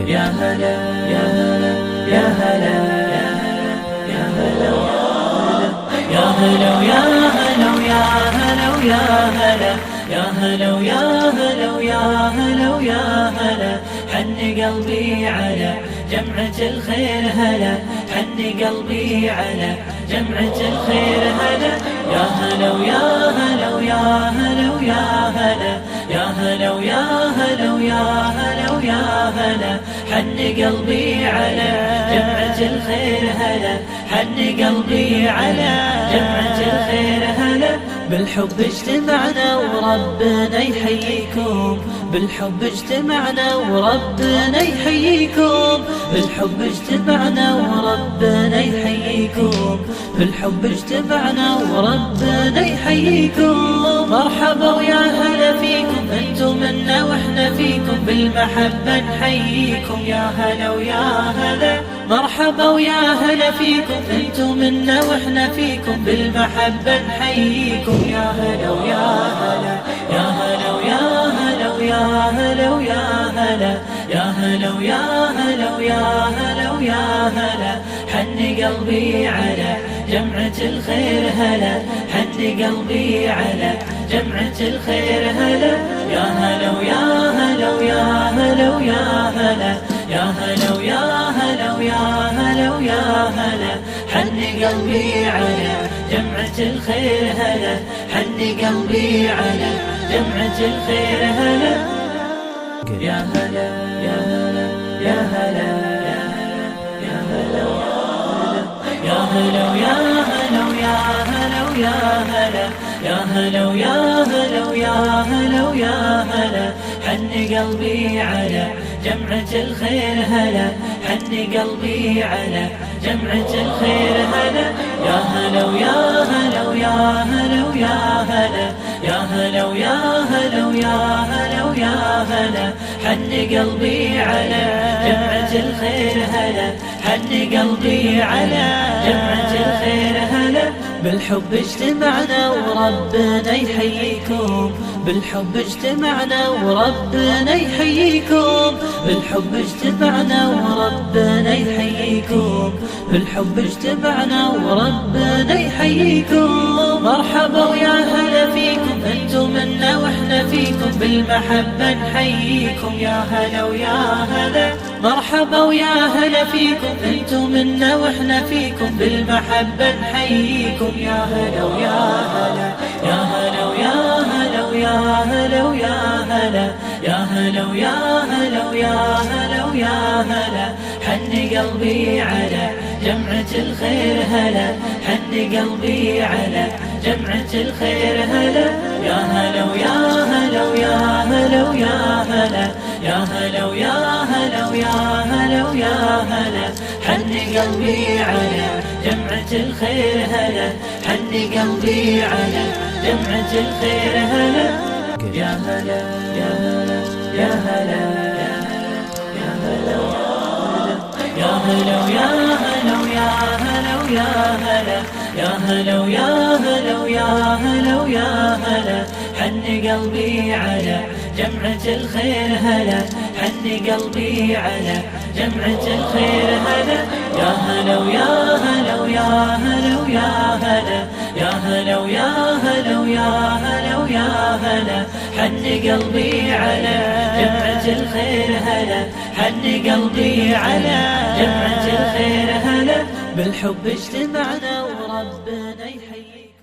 يا هلا يا هلا يا هلا يا هلا يا هلا يا هلا يا هلا يا هلا يا هلا يا هلا يا هلا يا هلا حن قلبي على جمعة الخير هلا حن قلبي على جمعة الخير هلا يا هلا ويا هلا ويا هلا ويا هلا يا هلا ويا هلا ويا هلا ويا هلا حن قلبي على جمعة الخير هلا حن قلبي على جمعة الخير هلا بالحب اجتمعنا وربنا يحييكم بالحب اجتمعنا وربنا يحييكم بالحب اجتمعنا وربنا يحييكم بالحب اجتمعنا وربنا يحييكم مرحبا ويا هلا فيكم انتم منا واحنا فيكم بالمحبة نحييكم يا هلا ويا هلا مرحبا ويا هلا فيكم انتم منا واحنا فيكم بالمحبة نحييكم يا هلا ويا هلا يا هلا ويا هلا ويا هلا ويا هلا يا هلا ويا هلا ويا هلا ويا هلا حن قلبي على جمعة الخير هلا حن قلبي على جمعة الخير هلا يا هلا ويا هلا ويا هلا ويا هلا يا هلا ويا هلا ويا هلا ويا هلا حن قلبي على جمعة الخير هلا حن قلبي على جمعة الخير هلا يا هلا يا هلا يا هلا يا هلا يا هلا ويا هلا ويا هلا ويا هلا يا هلا ويا هلا ويا هلا ويا هلا حن قلبي على جمعة الخير هلا حن قلبي على جمعة الخير هلا يا هلا ويا هلا ويا هلا ويا هلا يا هلا ويا هلا ويا هلا ويا هلا حن قلبي على جمعة الخير هلا حن قلبي على جمعة الخير هلا بالحب اجتمعنا وربنا يحييكم بالحب اجتمعنا وربنا يحييكم بالحب اجتمعنا وربنا يحييكم بالحب اجتمعنا وربنا يحييكم مرحبا ويا هلا فيكم انتم منا واحنا فيكم بالمحبة نحييكم يا هلا ويا هلا مرحبا ويا هلا فيكم انتم منا واحنا فيكم بالمحبة نحييكم يا هلا ويا هلا يا هلا ويا هلا ويا هلا ويا هلا يا هلا ويا هلا ويا هلا ويا هلا حن قلبي على جمعة الخير هلا حن قلبي على جمعة الخير هلا يا هلا ويا هلا ويا هلا ويا هلا يا هلا ويا هلا ويا هلا ويا هلا حن قلبي على جمعة الخير هلا حن قلبي على جمعة الخير هلا يا هلا يا هلا يا هلا يا هلا يا هلا ويا هلا ويا هلا ويا هلا يا هلا ويا هلا ويا هلا ويا هلا حن قلبي على جمعة الخير هلا حن قلبي على جمعة الخير هلا يا هلا ويا هلا ويا هلا ويا هلا يا هلا ويا هلا ويا هلا ويا هلا حن قلبي على جمعة الخير هلا حن قلبي على جمعة الخير هلا بالحب اجتمعنا وربنا يحييك